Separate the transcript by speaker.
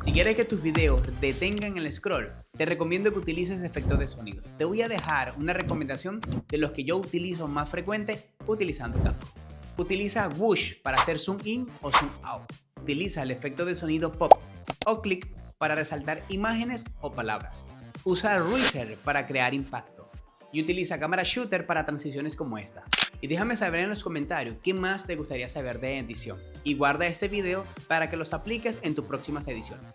Speaker 1: Si quieres que tus videos detengan el scroll, te recomiendo que utilices efectos de sonidos. Te voy a dejar una recomendación de los que yo utilizo más frecuente utilizando Camco. Utiliza Whoosh para hacer zoom in o zoom out. Utiliza el efecto de sonido pop o click para resaltar imágenes o palabras. Usa Razor para crear impacto. Y utiliza cámara shooter para transiciones como esta. Y déjame saber en los comentarios qué más te gustaría saber de edición. Y guarda este video para que los apliques en tus próximas ediciones.